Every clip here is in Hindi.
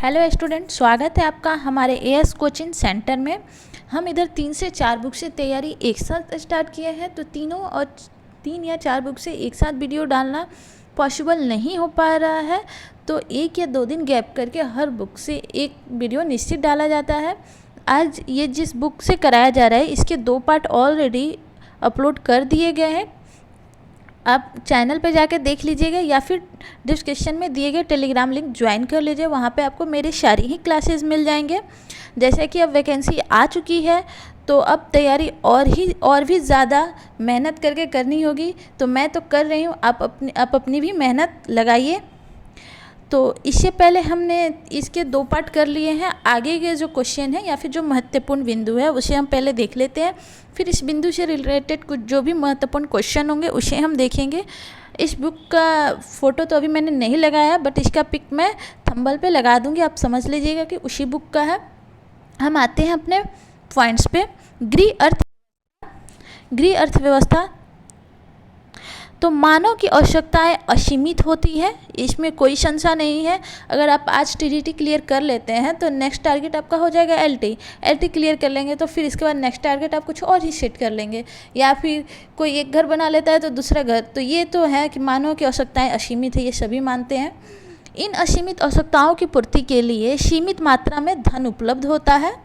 हेलो स्टूडेंट, स्वागत है आपका हमारे एएस कोचिंग सेंटर में। हम इधर 3 से 4 बुक से तैयारी एक साथ स्टार्ट किए हैं, तो तीनों और 3 या 4 बुक से एक साथ वीडियो डालना पॉसिबल नहीं हो पा रहा है, तो 1 या 2 दिन गैप करके हर बुक से एक वीडियो निश्चित डाला जाता है। आज ये जिस बुक से कराया जा रहा है इसके 2 पार्ट ऑलरेडी अपलोड कर दिए गए हैं। आप चैनल पे जाके देख लीजिएगा या फिर डिस्क्रिप्शन में दिए गए टेलीग्राम लिंक ज्वाइन कर लीजिए, वहाँ पे आपको मेरे सारी ही क्लासेस मिल जाएंगे। जैसे कि अब वैकेंसी आ चुकी है तो अब तैयारी और भी ज़्यादा मेहनत करके करनी होगी, तो मैं तो कर रही हूँ, आप अपनी भी मेहनत लगाइए। तो इससे पहले हमने इसके 2 पार्ट कर लिए हैं। आगे के जो क्वेश्चन है या फिर जो महत्वपूर्ण बिंदु है उसे हम पहले देख लेते हैं, फिर इस बिंदु से रिलेटेड कुछ जो भी महत्वपूर्ण क्वेश्चन होंगे उसे हम देखेंगे। इस बुक का फ़ोटो तो अभी मैंने नहीं लगाया, बट इसका पिक मैं थंबनेल पे लगा दूंगी, आप समझ लीजिएगा कि उसी बुक का है। हम आते हैं अपने पॉइंट्स पे। गृह अर्थव्यवस्था। तो मानव की आवश्यकताएं असीमित होती है, इसमें कोई संशय नहीं है। अगर आप आज टीडीटी क्लियर कर लेते हैं तो नेक्स्ट टारगेट आपका हो जाएगा एलटी क्लियर कर लेंगे तो फिर इसके बाद नेक्स्ट टारगेट आप कुछ और ही सेट कर लेंगे, या फिर कोई एक घर बना लेता है तो दूसरा घर। तो ये तो है कि मानव की आवश्यकताएं असीमित है, ये सभी मानते हैं। इन असीमित आवश्यकताओं की पूर्ति के लिए सीमित मात्रा में धन उपलब्ध होता है।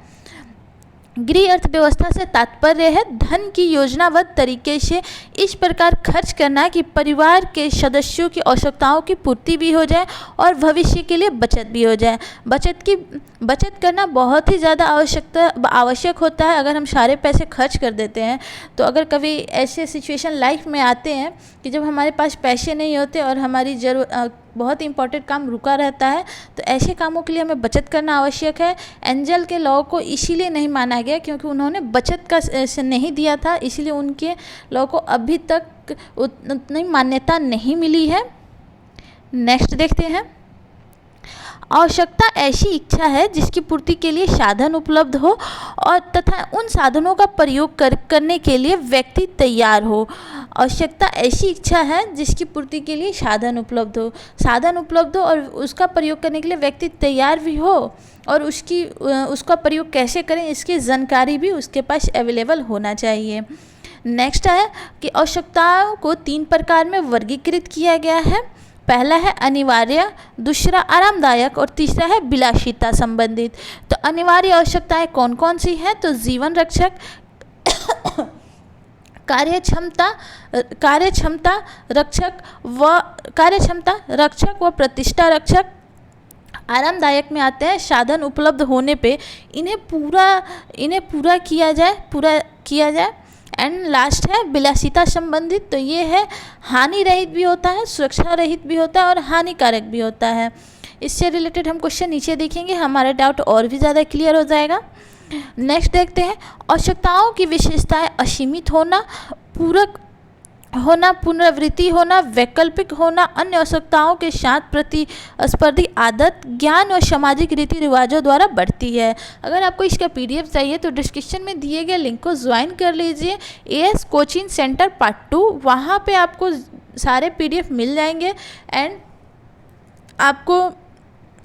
गृह अर्थव्यवस्था से तात्पर्य है धन की योजनाबद्ध तरीके से इस प्रकार खर्च करना कि परिवार के सदस्यों की आवश्यकताओं की पूर्ति भी हो जाए और भविष्य के लिए बचत भी हो जाए। बचत करना बहुत ही ज़्यादा आवश्यक होता है। अगर हम सारे पैसे खर्च कर देते हैं तो अगर कभी ऐसे सिचुएशन लाइफ में आते हैं कि जब हमारे पास पैसे नहीं होते और हमारी बहुत इंपॉर्टेंट काम रुका रहता है, तो ऐसे कामों के लिए हमें बचत करना आवश्यक है। एंजल के लॉ को इसीलिए नहीं माना गया क्योंकि उन्होंने बचत का से नहीं दिया था, इसीलिए उनके लॉ को अभी तक उतनी मान्यता नहीं मिली है। नेक्स्ट देखते हैं। आवश्यकता ऐसी इच्छा है जिसकी पूर्ति के लिए साधन उपलब्ध हो और तथा उन साधनों का प्रयोग करने के लिए व्यक्ति तैयार हो। आवश्यकता ऐसी इच्छा है जिसकी पूर्ति के लिए साधन उपलब्ध हो और उसका प्रयोग करने के लिए व्यक्ति तैयार भी हो, और उसका प्रयोग कैसे करें इसकी जानकारी भी उसके पास अवेलेबल होना चाहिए। नेक्स्ट है कि आवश्यकताओं को 3 प्रकार में वर्गीकृत किया गया है। पहला है अनिवार्य, दूसरा आरामदायक और तीसरा है विलासिता संबंधित। तो अनिवार्य आवश्यकताएं कौन कौन सी हैं? तो जीवन रक्षक, कार्यक्षमता रक्षक व प्रतिष्ठा रक्षक। आरामदायक में आते हैं साधन उपलब्ध होने पे इन्हें पूरा किया जाए। एंड लास्ट है विलासिता संबंधित। तो ये है हानि रहित भी होता है, सुरक्षा रहित भी होता है और हानिकारक भी होता है। इससे रिलेटेड हम क्वेश्चन नीचे देखेंगे, हमारा डाउट और भी ज़्यादा क्लियर हो जाएगा। नेक्स्ट देखते हैं। आवश्यकताओं की विशेषताएं असीमित होना, पूरक होना, पुनरावृत्ति होना, वैकल्पिक होना, अन्य आवश्यकताओं के साथ प्रतिस्पर्धी आदत, ज्ञान और सामाजिक रीति रिवाजों द्वारा बढ़ती है। अगर आपको इसका पीडीएफ चाहिए तो डिस्क्रिप्शन में दिए गए लिंक को ज्वाइन कर लीजिए, एएस कोचिंग सेंटर पार्ट 2। वहाँ पे आपको सारे पीडीएफ मिल जाएंगे। एंड आपको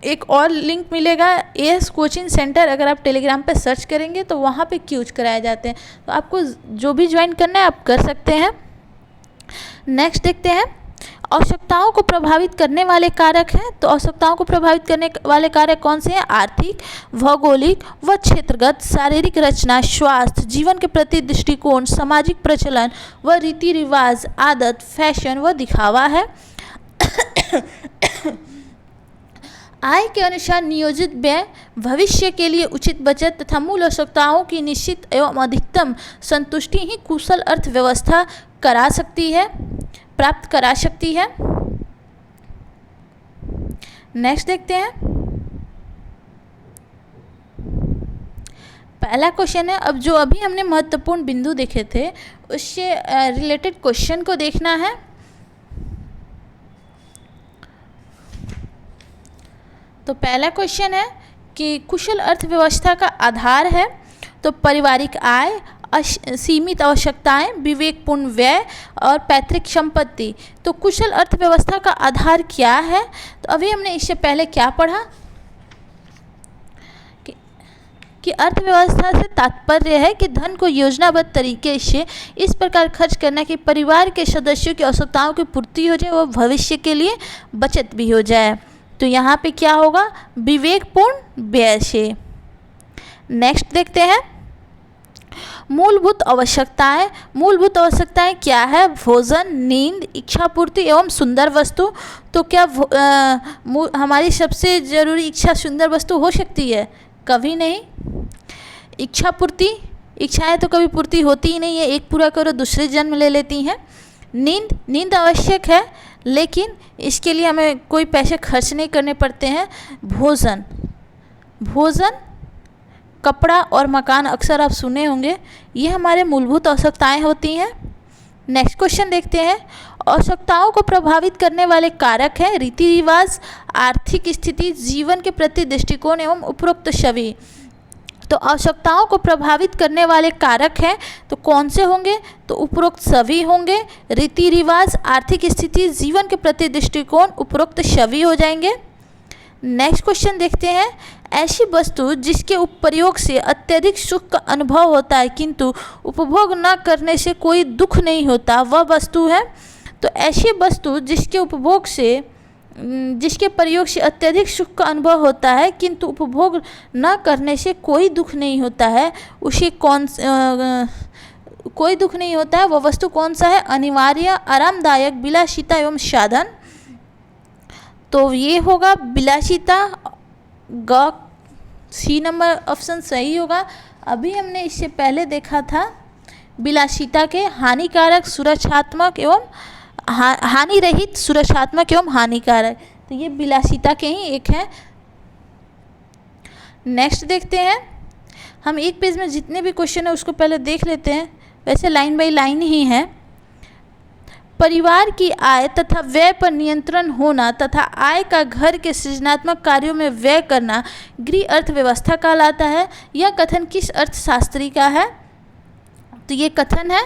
एक और लिंक मिलेगा एएस कोचिंग सेंटर, अगर आप टेलीग्राम पे सर्च करेंगे तो वहाँ पे क्यूज कराए जाते हैं, तो आपको जो भी ज्वाइन करना है आप कर सकते हैं। नेक्स्ट देखते हैं। आवश्यकताओं को प्रभावित करने वाले कारक हैं। तो आवश्यकताओं को प्रभावित करने वाले कारक कौन से हैं? आर्थिक, भौगोलिक व क्षेत्रगत, शारीरिक रचना, स्वास्थ्य, जीवन के प्रति दृष्टिकोण, सामाजिक प्रचलन व रीति रिवाज, आदत, फैशन व दिखावा है। आय के अनुसार नियोजित व्यय, भविष्य के लिए उचित बचत तथा मूल आवश्यकताओं की निश्चित एवं अधिकतम संतुष्टि ही कुशल अर्थव्यवस्था प्राप्त करा सकती है। नेक्स्ट देखते हैं। पहला क्वेश्चन है, अब जो अभी हमने महत्वपूर्ण बिंदु देखे थे उससे रिलेटेड क्वेश्चन को देखना है। तो पहला क्वेश्चन है कि कुशल अर्थव्यवस्था का आधार है। तो पारिवारिक आय, सीमित आवश्यकताएं, विवेकपूर्ण व्यय और पैतृक संपत्ति। तो कुशल अर्थव्यवस्था का आधार क्या है? तो अभी हमने इससे पहले क्या पढ़ा? कि अर्थव्यवस्था से तात्पर्य है कि धन को योजनाबद्ध तरीके से इस प्रकार खर्च करना कि परिवार के सदस्यों की आवश्यकताओं की पूर्ति हो जाए और भविष्य के लिए बचत भी हो जाए। तो यहाँ पे क्या होगा, विवेकपूर्ण व्यय से। नेक्स्ट देखते हैं मूलभूत आवश्यकताएं। मूलभूत आवश्यकताएं क्या है, भोजन, नींद, इच्छा पूर्ति एवं सुंदर वस्तु। तो क्या हमारी सबसे ज़रूरी इच्छा सुंदर वस्तु हो सकती है? कभी नहीं। इच्छा पूर्ति, इच्छाएं तो कभी पूर्ति होती ही नहीं है, एक पूरा करो दूसरे जन्म ले लेती हैं। नींद, नींद आवश्यक है लेकिन इसके लिए हमें कोई पैसे खर्च नहीं करने पड़ते हैं। भोजन, भोजन, कपड़ा और मकान अक्सर आप सुने होंगे, ये हमारे मूलभूत आवश्यकताएं होती हैं। नेक्स्ट क्वेश्चन देखते हैं, आवश्यकताओं को प्रभावित करने वाले कारक हैं रीति रिवाज, आर्थिक स्थिति, जीवन के प्रति दृष्टिकोण एवं उपरोक्त सभी। तो आवश्यकताओं को प्रभावित करने वाले कारक हैं तो कौन से होंगे, तो उपरोक्त सभी होंगे, रीति रिवाज, आर्थिक स्थिति, जीवन के प्रति दृष्टिकोण, उपरोक्त सभी हो जाएंगे। नेक्स्ट क्वेश्चन देखते हैं, ऐसी वस्तु जिसके प्रयोग से अत्यधिक सुख का अनुभव होता है किंतु उपभोग न करने से कोई दुख नहीं होता, वह वस्तु है। तो ऐसी वस्तु जिसके उपभोग से, जिसके प्रयोग से अत्यधिक सुख का अनुभव होता है किंतु उपभोग न करने से कोई दुख नहीं होता है, उसे कोई दुख नहीं होता है, वह वस्तु कौन सा है, अनिवार्य, आरामदायक, विलासिता एवं साधन। तो ये होगा विलासिता, ग, सी नंबर ऑप्शन सही होगा। अभी हमने इससे पहले देखा था विलासिता के हानिकारक, सुरक्षात्मक एवं हानि रहित, सुरक्षात्मक एवं हानिकारक, तो ये विलासिता के ही एक हैं। नेक्स्ट देखते हैं, हम एक पेज में जितने भी क्वेश्चन है उसको पहले देख लेते हैं, वैसे लाइन बाय लाइन ही है। परिवार की आय तथा व्यय पर नियंत्रण होना तथा आय का घर के सृजनात्मक कार्यों में व्यय करना गृह अर्थव्यवस्था कहलाता है। यह कथन किस अर्थशास्त्री का है, तो ये कथन है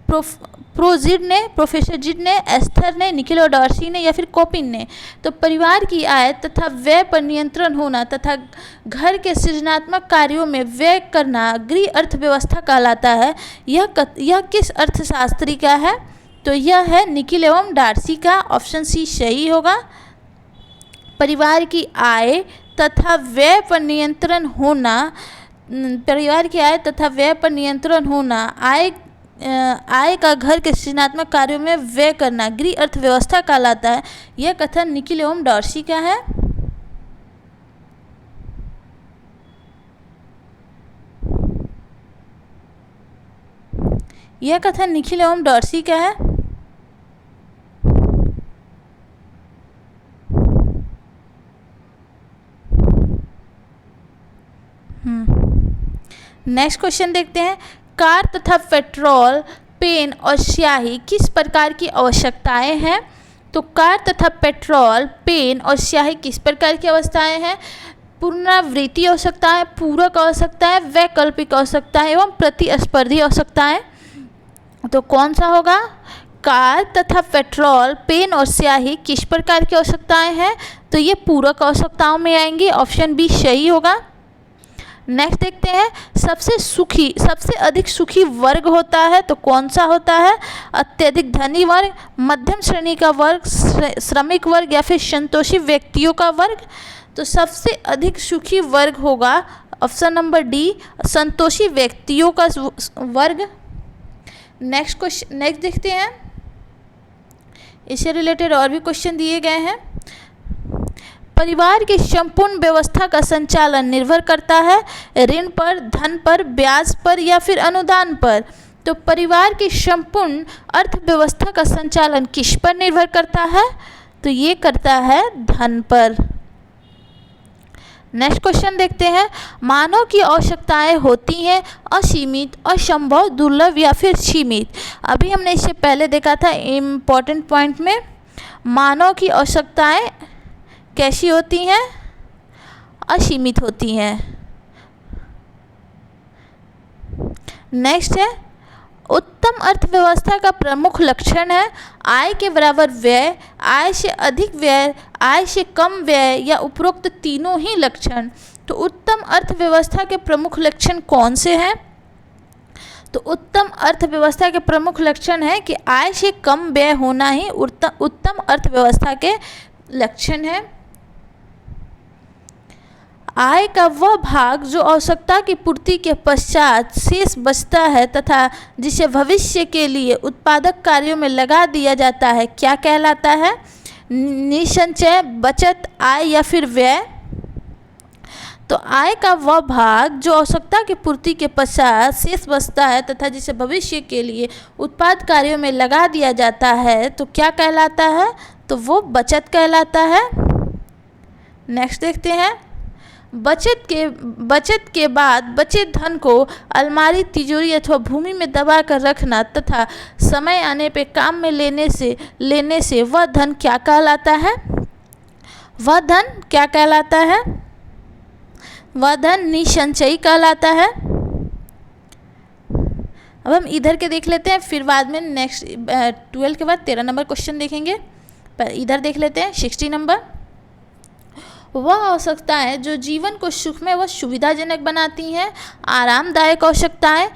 प्रोफेसर जिड ने, एस्थर ने, निकोला डॉर्सी ने या फिर कोपिन ने। तो परिवार की आय तथा व्यय पर नियंत्रण होना तथा घर के सृजनात्मक कार्यों में व्यय करना गृह अर्थव्यवस्था कहलाता है। यह किस अर्थशास्त्री का है, तो यह है निकिल एवं डार्सी का, ऑप्शन सी सही होगा। परिवार की आय तथा व्यय पर नियंत्रण होना, परिवार की आय तथा व्यय पर नियंत्रण होना, आय का घर के सृजनात्मक कार्यों में व्यय करना गृह अर्थव्यवस्था कहलाता है। यह कथन निकिल एवं डॉर्सी का है। यह कथन निकिल एवं डॉर्सी का है। नेक्स्ट क्वेश्चन देखते हैं, कार तथा पेट्रोल, पेन और स्याही किस प्रकार की आवश्यकताएं हैं। तो कार तथा पेट्रोल, पेन और स्याही किस प्रकार की अवस्थाएं हैं, पुनरावृत्ति आवश्यकताएं, पूरक आवश्यकताएं, वैकल्पिक आवश्यकताएं एवं प्रतिस्पर्धी आवश्यकताएं। तो कौन सा होगा, कार तथा पेट्रोल, पेन और स्याही किस प्रकार की आवश्यकताएं हैं, तो ये पूरक आवश्यकताओं में आएंगी, ऑप्शन बी सही होगा। नेक्स्ट देखते हैं, सबसे अधिक सुखी वर्ग होता है तो कौन सा होता है, अत्यधिक धनी वर्ग, मध्यम श्रेणी का वर्ग, श्रमिक वर्ग या फिर संतोषी व्यक्तियों का वर्ग। तो सबसे अधिक सुखी वर्ग होगा ऑप्शन नंबर डी, संतोषी व्यक्तियों का वर्ग। नेक्स्ट देखते हैं, इससे रिलेटेड और भी क्वेश्चन दिए गए हैं। परिवार की संपूर्ण व्यवस्था का संचालन निर्भर करता है ऋण पर, धन पर, ब्याज पर या फिर अनुदान पर। तो परिवार की संपूर्ण अर्थव्यवस्था का संचालन किस पर निर्भर करता है, तो ये करता है धन पर। नेक्स्ट क्वेश्चन देखते हैं, मानव की आवश्यकताएं होती हैं असीमित, असंभव, दुर्लभ या फिर सीमित। अभी हमने इससे पहले देखा था इम्पोर्टेंट पॉइंट में, मानव की आवश्यकताएं कैसी होती हैं, असीमित होती हैं। नेक्स्ट है, उत्तम अर्थव्यवस्था का प्रमुख लक्षण है आय के बराबर व्यय, आय से अधिक व्यय, आय से कम व्यय या उपरोक्त तीनों ही लक्षण। तो उत्तम अर्थव्यवस्था के प्रमुख लक्षण कौन से हैं? तो उत्तम अर्थव्यवस्था के प्रमुख लक्षण है कि आय से कम व्यय होना ही उत्तम अर्थव्यवस्था के लक्षण है। आय का वह भाग जो आवश्यकता की पूर्ति के पश्चात शेष बचता है तथा जिसे भविष्य के लिए उत्पादक कार्यों में लगा दिया जाता है, क्या कहलाता है? निसंचय, बचत, आय या फिर व्यय। तो आय का वह भाग जो आवश्यकता की पूर्ति के पश्चात शेष बचता है तथा जिसे भविष्य के लिए उत्पाद कार्यों में लगा दिया जाता है, तो क्या कहलाता है? तो वो बचत कहलाता है। नेक्स्ट देखते हैं, बचत के बाद बचे धन को अलमारी, तिजोरी अथवा भूमि में दबा कर रखना तथा समय आने पे काम में लेने से वह धन क्या कहलाता है? वह धन क्या कहलाता है? वह धन निसंचयी कहलाता है। अब हम इधर के देख लेते हैं, फिर बाद में नेक्स्ट 12 के बाद 13 नंबर क्वेश्चन देखेंगे। पर इधर देख लेते हैं 60 नंबर। वह आवश्यकताएं जो जीवन को सुखमय व सुविधाजनक बनाती हैं, आरामदायक आवश्यकताएं,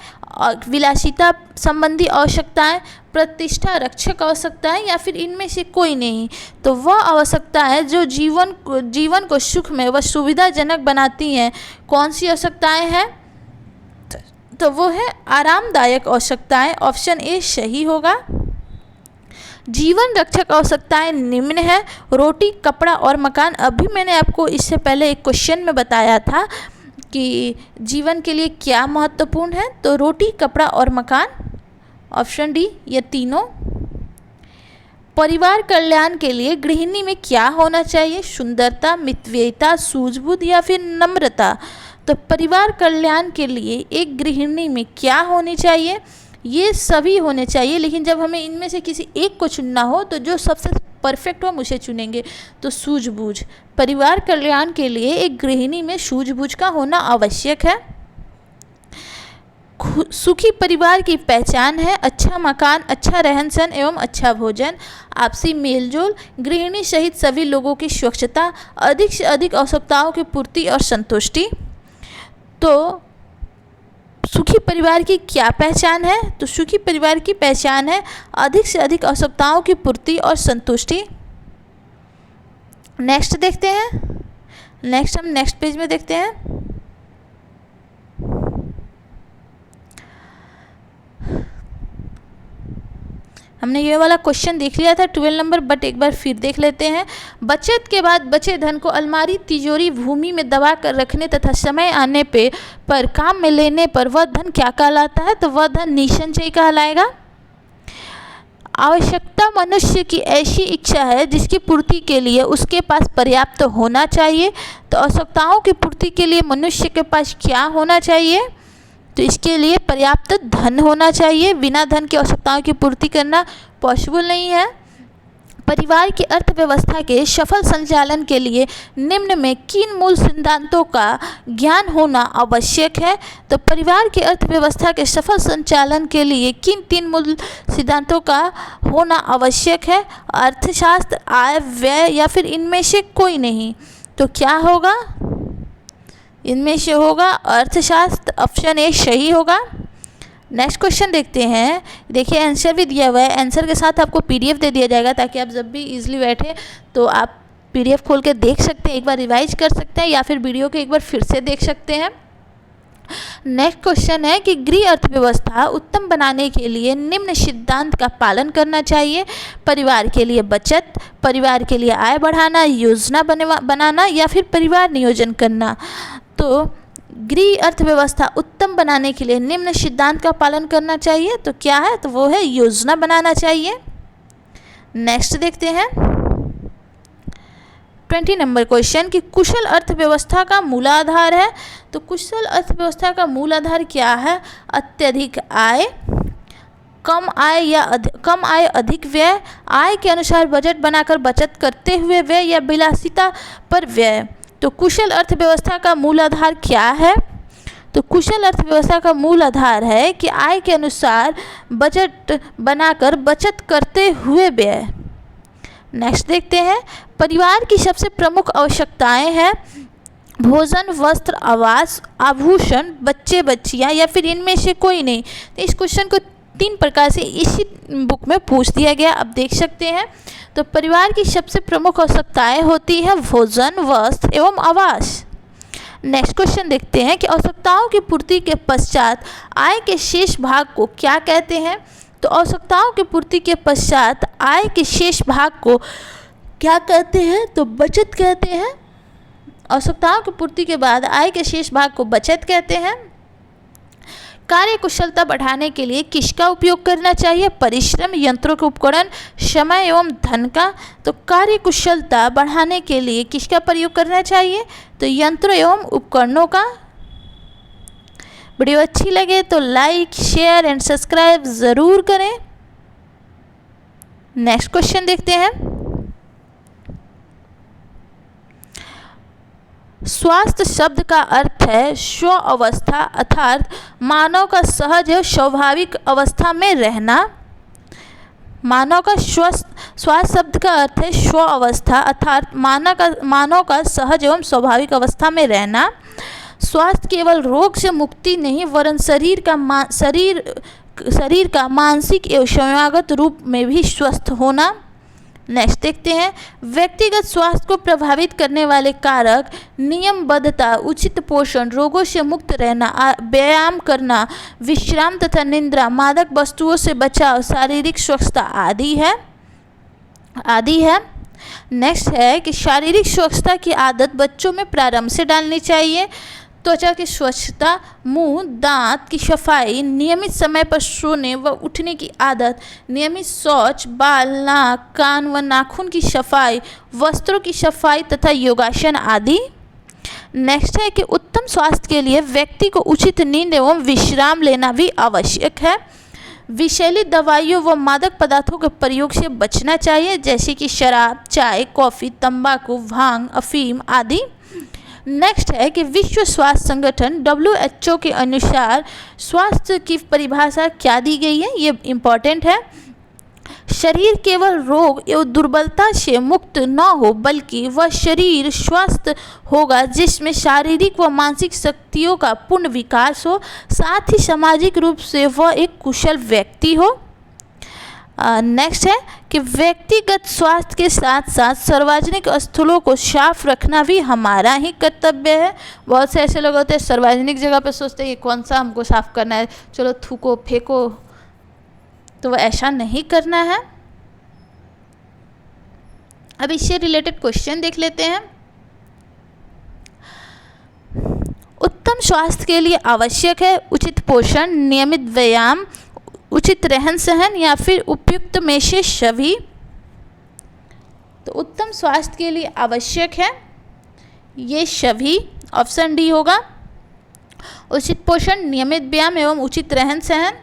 विलासिता संबंधी आवश्यकताएं, प्रतिष्ठा रक्षक आवश्यकताएं या फिर इनमें से कोई नहीं। तो वह आवश्यकताएं जो जीवन को सुखमय व सुविधाजनक बनाती हैं, कौन सी आवश्यकताएं हैं? तो वो है आरामदायक आवश्यकताएं। ऑप्शन ए सही होगा। जीवन रक्षक आवश्यकताएं निम्न है, रोटी, कपड़ा और मकान। अभी मैंने आपको इससे पहले एक क्वेश्चन में बताया था कि जीवन के लिए क्या महत्वपूर्ण है, तो रोटी, कपड़ा और मकान। ऑप्शन डी, ये तीनों। परिवार कल्याण के लिए गृहिणी में क्या होना चाहिए? सुंदरता, मितव्ययिता, सूझबूझ या फिर नम्रता। तो परिवार कल्याण के लिए एक गृहिणी में क्या होनी चाहिए? ये सभी होने चाहिए, लेकिन जब हमें इनमें से किसी एक को चुनना हो तो जो सबसे परफेक्ट हो हम उसे चुनेंगे। तो सूझबूझ, परिवार कल्याण के लिए एक गृहिणी में सूझबूझ का होना आवश्यक है। सुखी परिवार की पहचान है अच्छा मकान, अच्छा रहन सहन एवं अच्छा भोजन, आपसी मेलजोल, गृहिणी सहित सभी लोगों की स्वच्छता, अधिक से अधिक आवश्यकताओं की पूर्ति और संतुष्टि। तो सुखी परिवार की क्या पहचान है? तो सुखी परिवार की पहचान है अधिक से अधिक आवश्यकताओं की पूर्ति और संतुष्टि। नेक्स्ट देखते हैं, हम नेक्स्ट पेज में देखते हैं। हमने ये वाला क्वेश्चन देख लिया था 12 नंबर, बट एक बार फिर देख लेते हैं। बचत के बाद बचे धन को अलमारी, तिजोरी, भूमि में दबा कर रखने तथा समय आने पर काम में लेने पर वह धन क्या कहलाता है? तो वह धन निसंचयी कहलाएगा। आवश्यकता मनुष्य की ऐसी इच्छा है जिसकी पूर्ति के लिए उसके पास पर्याप्त होना चाहिए। तो आवश्यकताओं की पूर्ति के लिए मनुष्य के पास क्या होना चाहिए? तो इसके लिए पर्याप्त धन होना चाहिए। बिना धन की आवश्यकताओं की पूर्ति करना पॉसिबल नहीं है। परिवार की अर्थव्यवस्था के सफल संचालन के लिए निम्न में किन मूल सिद्धांतों का ज्ञान होना आवश्यक है? तो परिवार की अर्थव्यवस्था के सफल संचालन के लिए किन 3 मूल सिद्धांतों का होना आवश्यक है? अर्थशास्त्र, आय, व्यय या फिर इनमें से कोई नहीं। तो क्या होगा? इनमें से होगा अर्थशास्त्र। ऑप्शन ए सही होगा। नेक्स्ट क्वेश्चन देखते हैं। देखिए आंसर भी दिया हुआ है, आंसर के साथ आपको पीडीएफ दे दिया जाएगा ताकि आप जब भी इजीली बैठे तो आप पीडीएफ खोल के देख सकते हैं, एक बार रिवाइज कर सकते हैं या फिर वीडियो को एक बार फिर से देख सकते हैं। नेक्स्ट क्वेश्चन है कि गृह अर्थव्यवस्था उत्तम बनाने के लिए निम्न सिद्धांत का पालन करना चाहिए। परिवार के लिए बचत, परिवार के लिए आय बढ़ाना, योजना बनाना या फिर परिवार नियोजन करना। तो गृह अर्थव्यवस्था उत्तम बनाने के लिए निम्न सिद्धांत का पालन करना चाहिए। तो क्या है? तो वो है योजना बनाना चाहिए। नेक्स्ट देखते हैं 20 नंबर क्वेश्चन कि कुशल अर्थव्यवस्था का मूलाधार है। तो कुशल अर्थव्यवस्था का मूलाधार क्या है? अत्यधिक आय, कम आय अधिक व्यय, आय के अनुसार बजट बनाकर बचत करते हुए व्यय या विलासिता पर व्यय। तो कुशल अर्थव्यवस्था का मूलाधार क्या है? तो कुशल अर्थव्यवस्था का मूल आधार है कि आय के अनुसार बजट बनाकर बचत करते हुए व्यय। नेक्स्ट देखते हैं, परिवार की सबसे प्रमुख आवश्यकताएं हैं भोजन, वस्त्र, आवास, आभूषण, बच्चे बच्चियां या फिर इनमें से कोई नहीं। तो इस क्वेश्चन को 3 प्रकार से इसी बुक में पूछ दिया गया, आप देख सकते हैं। तो परिवार की सबसे प्रमुख आवश्यकताएं होती हैं भोजन, वस्त्र एवं आवास। नेक्स्ट क्वेश्चन देखते हैं कि आवश्यकताओं की पूर्ति के पश्चात आय के शेष भाग को क्या कहते हैं। तो आवश्यकताओं की पूर्ति के पश्चात आय के शेष भाग को क्या कहते हैं, तो बचत कहते हैं। आवश्यकताओं की पूर्ति के बाद आय के शेष भाग को बचत कहते हैं। कार्य कुशलता बढ़ाने के लिए किसका उपयोग करना चाहिए, परिश्रम, यंत्रों के उपकरण, समय एवं धन का। तो कार्य कुशलता बढ़ाने के लिए किसका प्रयोग करना चाहिए, तो यंत्रों एवं उपकरणों का। वीडियो अच्छी लगे तो लाइक, शेयर एंड सब्सक्राइब ज़रूर करें। नेक्स्ट क्वेश्चन देखते हैं, स्वास्थ्य शब्द का अर्थ है स्व अवस्था अर्थात मानव का सहज एवं स्वाभाविक अवस्था में रहना। मानव का स्वास्थ्य शब्द का अर्थ है स्व अवस्था अर्थात मानव का सहज एवं स्वाभाविक अवस्था में रहना। स्वास्थ्य केवल रोग से मुक्ति नहीं वरन शरीर का मानसिक एवं संयमागत रूप में भी स्वस्थ होना। नेक्स्ट देखते हैं, व्यक्तिगत स्वास्थ्य को प्रभावित करने वाले कारक नियमबद्धता, उचित पोषण, रोगों से मुक्त रहना, व्यायाम करना, विश्राम तथा निद्रा, मादक वस्तुओं से बचाव, शारीरिक स्वच्छता आदि है। नेक्स्ट है कि शारीरिक स्वच्छता की आदत बच्चों में प्रारंभ से डालनी चाहिए। त्वचा की स्वच्छता, मुंह, दांत की सफाई, नियमित समय पर सोने व उठने की आदत, नियमित शौच, बाल, नाक, कान व नाखून की सफाई, वस्त्रों की सफाई तथा योगासन आदि। नेक्स्ट है कि उत्तम स्वास्थ्य के लिए व्यक्ति को उचित नींद एवं विश्राम लेना भी आवश्यक है। विषैली दवाइयों व मादक पदार्थों के प्रयोग से बचना चाहिए जैसे कि शराब, चाय, कॉफ़ी, तंबाकू, भांग, अफीम आदि। नेक्स्ट है कि विश्व स्वास्थ्य संगठन WHO के अनुसार स्वास्थ्य की परिभाषा क्या दी गई है, ये इम्पॉर्टेंट है। शरीर केवल रोग एवं दुर्बलता से मुक्त न हो बल्कि वह शरीर स्वस्थ होगा जिसमें शारीरिक व मानसिक शक्तियों का पूर्ण विकास हो, साथ ही सामाजिक रूप से वह एक कुशल व्यक्ति हो। नेक्स्ट है कि व्यक्तिगत स्वास्थ्य के साथ साथ सार्वजनिक स्थलों को साफ रखना भी हमारा ही कर्तव्य है। बहुत से ऐसे लोग होते हैं सार्वजनिक जगह पे सोचते हैं ये कौन सा हमको साफ करना है, चलो थूको फेंको, तो वो ऐसा नहीं करना है। अब इससे रिलेटेड क्वेश्चन देख लेते हैं। उत्तम स्वास्थ्य के लिए आवश्यक है उचित पोषण, नियमित व्यायाम, उचित रहन सहन या फिर उपयुक्त में से सभी। तो उत्तम स्वास्थ्य के लिए आवश्यक है ये सभी, ऑप्शन डी होगा। उचित पोषण, नियमित व्यायाम एवं उचित रहन सहन।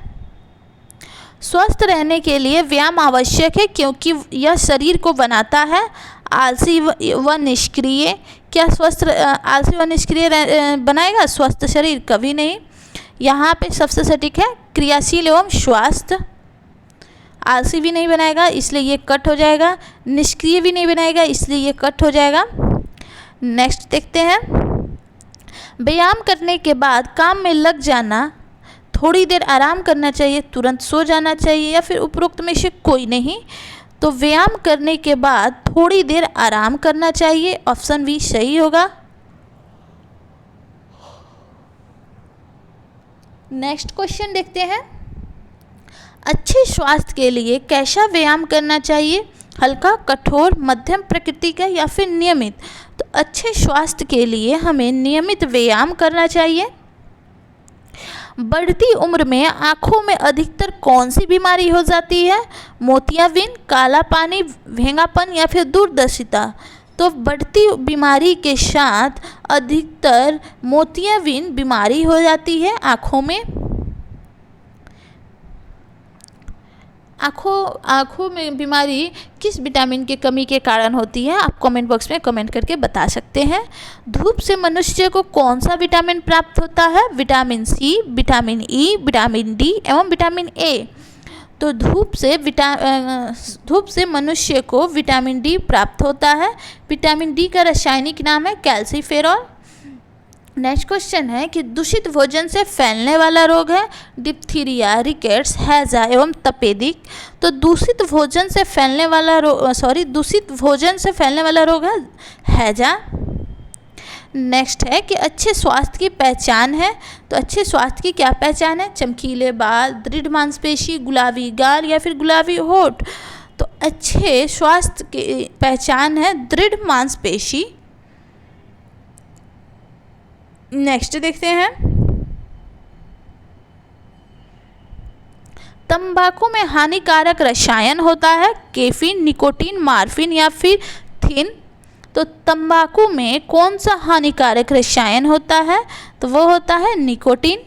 स्वस्थ रहने के लिए व्यायाम आवश्यक है क्योंकि यह शरीर को बनाता है आलसी व निष्क्रिय। क्या आलसी व निष्क्रिय बनाएगा स्वस्थ शरीर? कभी नहीं। यहाँ पे सबसे सटीक है क्रियाशील एवं स्वास्थ्य। आलसी भी नहीं बनाएगा इसलिए ये कट हो जाएगा, निष्क्रिय भी नहीं बनाएगा इसलिए ये कट हो जाएगा। नेक्स्ट देखते हैं, व्यायाम करने के बाद काम में लग जाना, थोड़ी देर आराम करना चाहिए, तुरंत सो जाना चाहिए या फिर उपरोक्त में से कोई नहीं। तो व्यायाम करने के बाद थोड़ी देर आराम करना चाहिए, ऑप्शन बी सही होगा। नेक्स्ट क्वेश्चन देखते हैं, अच्छे स्वास्थ्य के लिए कैसा व्यायाम करना चाहिए? हल्का, कठोर, मध्यम प्रकृति का या फिर नियमित? तो अच्छे स्वास्थ्य के लिए हमें नियमित व्यायाम करना चाहिए। बढ़ती उम्र में आँखों में अधिकतर कौन सी बीमारी हो जाती है? मोतियाबिंद, काला पानी, भेंगापन या फिर दूरदर्शिता? तो बढ़ती बीमारी के साथ अधिकतर मोतियाबिंद बीमारी हो जाती है आँखों में। आँखों में बीमारी किस विटामिन की कमी के कारण होती है, आप कमेंट बॉक्स में कमेंट करके बता सकते हैं। धूप से मनुष्य को कौन सा विटामिन प्राप्त होता है, vitamin C, vitamin E, vitamin D एवं विटामिन ए। तो धूप से मनुष्य को विटामिन डी प्राप्त होता है। विटामिन डी का रासायनिक नाम है कैल्सीफेरॉल। नेक्स्ट क्वेश्चन है कि दूषित भोजन से फैलने वाला रोग है डिप्थीरिया, रिकेट्स, हैजा एवं तपेदिक। तो दूषित भोजन से फैलने वाला रोग है हैजा। नेक्स्ट है कि अच्छे स्वास्थ्य की पहचान है। तो अच्छे स्वास्थ्य की क्या पहचान है, चमकीले बाल, दृढ़ मांसपेशी, गुलाबी गाल या फिर गुलाबी होठ। तो अच्छे स्वास्थ्य की पहचान है दृढ़ मांसपेशी। नेक्स्ट देखते हैं, तंबाकू में हानिकारक रसायन होता है कैफीन, निकोटीन, मार्फिन या फिर थिन। तो तंबाकू में कौन सा हानिकारक रसायन होता है, तो वो होता है निकोटीन।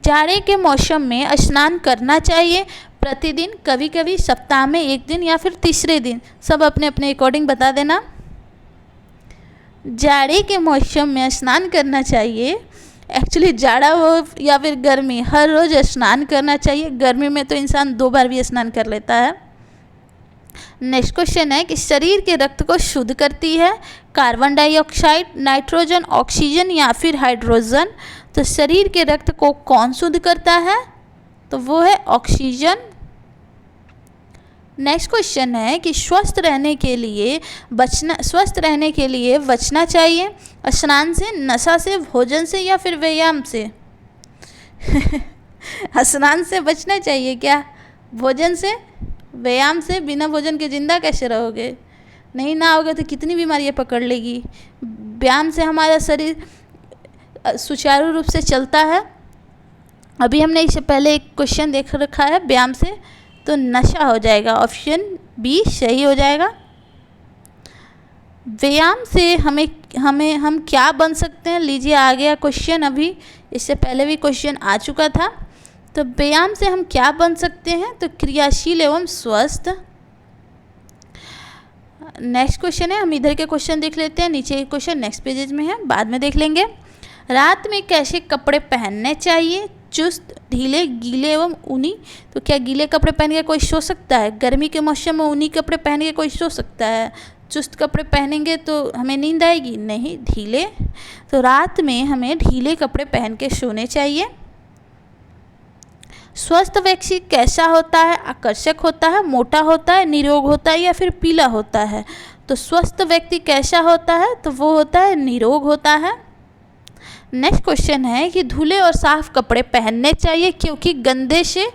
जाड़े के मौसम में स्नान करना चाहिए प्रतिदिन, कभी कभी सप्ताह में एक दिन या फिर तीसरे दिन, सब अपने अपने अकॉर्डिंग बता देना। जाड़े के मौसम में स्नान करना चाहिए, एक्चुअली जाड़ा हो या फिर गर्मी, हर रोज़ स्नान करना चाहिए। गर्मी में तो इंसान 2 बार भी स्नान कर लेता है। नेक्स्ट क्वेश्चन है कि शरीर के रक्त को शुद्ध करती है कार्बन डाइऑक्साइड, नाइट्रोजन, ऑक्सीजन या फिर हाइड्रोजन। तो शरीर के रक्त को कौन शुद्ध करता है, तो वो है ऑक्सीजन। नेक्स्ट क्वेश्चन है कि स्वस्थ रहने के लिए बचना चाहिए स्नान से, नशा से, भोजन से या फिर व्यायाम से। स्नान से बचना चाहिए क्या, भोजन से, व्यायाम से? बिना भोजन के जिंदा कैसे रहोगे, नहीं नहाओगे तो कितनी बीमारियां पकड़ लेगी। व्यायाम से हमारा शरीर सुचारू रूप से चलता है। अभी हमने इससे पहले एक क्वेश्चन देख रखा है व्यायाम से, तो नशा हो जाएगा, ऑप्शन बी सही हो जाएगा। व्यायाम से हम क्या बन सकते हैं, लीजिए आ गया क्वेश्चन, अभी इससे पहले भी क्वेश्चन आ चुका था। तो व्यायाम से हम क्या बन सकते हैं, तो क्रियाशील एवं स्वस्थ। नेक्स्ट क्वेश्चन है, हम इधर के क्वेश्चन देख लेते हैं, नीचे के क्वेश्चन नेक्स्ट पेजेज में है, बाद में देख लेंगे। रात में कैसे कपड़े पहनने चाहिए, चुस्त, ढीले, गीले एवं ऊनी। तो क्या गीले कपड़े पहन के कोई सो सकता है, गर्मी के मौसम में ऊनी कपड़े पहन के कोई सो सकता है? चुस्त कपड़े पहनेंगे तो हमें नींद आएगी, नहीं, ढीले। तो रात में हमें ढीले कपड़े पहन के सोने चाहिए। स्वस्थ व्यक्ति कैसा होता है, आकर्षक होता है, मोटा होता है, निरोग होता है या फिर पीला होता है? तो स्वस्थ व्यक्ति कैसा होता है, तो वो होता है निरोग होता है। नेक्स्ट क्वेश्चन है कि धुले और साफ कपड़े पहनने चाहिए क्योंकि गंदे से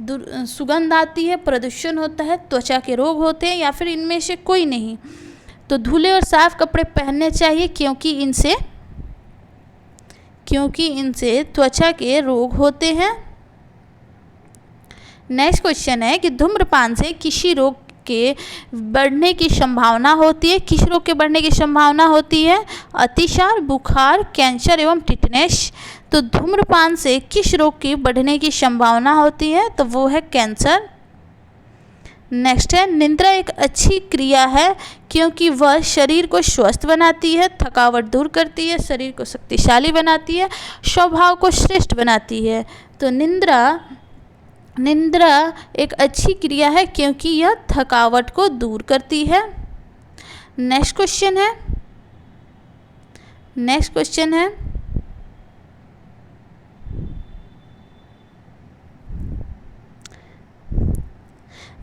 सुगंध आती है, प्रदूषण होता है, त्वचा के रोग होते हैं या फिर इनमें से कोई नहीं? तो धुले और साफ कपड़े पहनने चाहिए क्योंकि इनसे त्वचा के रोग होते हैं। नेक्स्ट क्वेश्चन है कि धूम्रपान से किसी रोग के बढ़ने की संभावना होती है, किस रोग के बढ़ने की संभावना होती है? अतिसार, बुखार, कैंसर एवं टिटनेस। तो धूम्रपान से किस रोग की बढ़ने की संभावना होती है, तो वो है कैंसर। नेक्स्ट है, निद्रा एक अच्छी क्रिया है क्योंकि वह शरीर को स्वस्थ बनाती है, थकावट दूर करती है, शरीर को शक्तिशाली बनाती है, स्वभाव को श्रेष्ठ बनाती है। तो निद्रा एक अच्छी क्रिया है क्योंकि यह थकावट को दूर करती है। नेक्स्ट क्वेश्चन है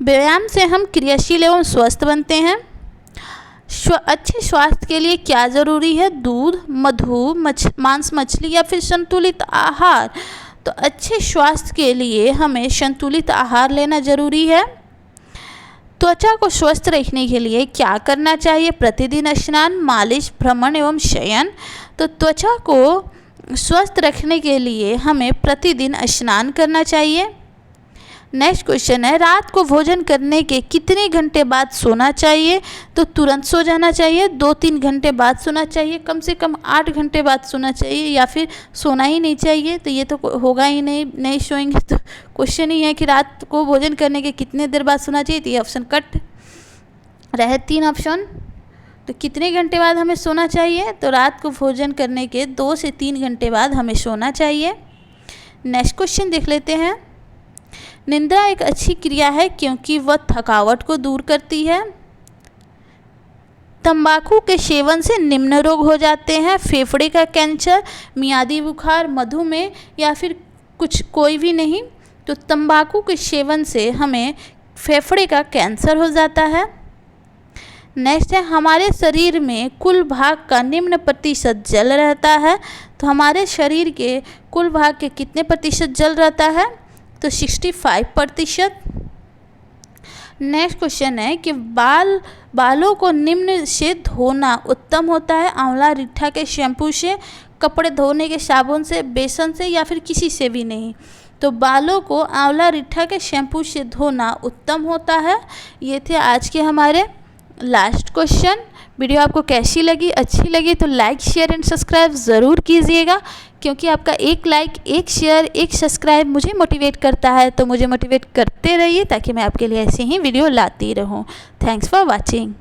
व्यायाम से हम क्रियाशील एवं स्वस्थ बनते हैं। अच्छे स्वास्थ्य के लिए क्या जरूरी है? दूध, मधु, मांस, मछली या फिर संतुलित आहार। तो अच्छे स्वास्थ्य के लिए हमें संतुलित आहार लेना जरूरी है। त्वचा को स्वस्थ रखने के लिए क्या करना चाहिए? प्रतिदिन स्नान, मालिश, भ्रमण एवं शयन। तो त्वचा को स्वस्थ रखने के लिए हमें प्रतिदिन स्नान करना चाहिए। नेक्स्ट क्वेश्चन है, रात को भोजन करने के कितने घंटे बाद सोना चाहिए? तो तुरंत सो जाना चाहिए, 2-3 घंटे बाद सोना चाहिए, कम से कम 8 घंटे बाद सोना चाहिए, या फिर सोना ही नहीं चाहिए। तो ये तो होगा ही नहीं सोएंगे तो क्वेश्चन ही है कि रात को भोजन करने के कितने देर बाद सोना चाहिए। तो ये ऑप्शन कट रहे 3 ऑप्शन। तो कितने घंटे बाद हमें सोना चाहिए? तो रात को भोजन करने के 2 से 3 घंटे बाद हमें सोना चाहिए। नेक्स्ट क्वेश्चन देख लेते हैं। निद्रा एक अच्छी क्रिया है क्योंकि वह थकावट को दूर करती है। तंबाकू के सेवन से निम्न रोग हो जाते हैं, फेफड़े का कैंसर, मियादी बुखार, मधुमेह, या फिर कोई भी नहीं। तो तंबाकू के सेवन से हमें फेफड़े का कैंसर हो जाता है। नेक्स्ट है, हमारे शरीर में कुल भाग का निम्न प्रतिशत जल रहता है। तो हमारे शरीर के कुल भाग के कितने प्रतिशत जल रहता है? तो 65%। नेक्स्ट क्वेश्चन है कि बालों को निम्न से धोना उत्तम होता है, आंवला रिठा के शैम्पू से, कपड़े धोने के साबुन से, बेसन से, या फिर किसी से भी नहीं। तो बालों को आंवला रिठा के शैम्पू से धोना उत्तम होता है। ये थे आज के हमारे लास्ट क्वेश्चन। वीडियो आपको कैसी लगी? अच्छी लगी तो लाइक, शेयर एंड सब्सक्राइब ज़रूर कीजिएगा, क्योंकि आपका एक लाइक, एक शेयर, एक सब्सक्राइब मुझे मोटिवेट करता है। तो मुझे मोटिवेट करते रहिए ताकि मैं आपके लिए ऐसे ही वीडियो लाती रहूं। Thanks for watching.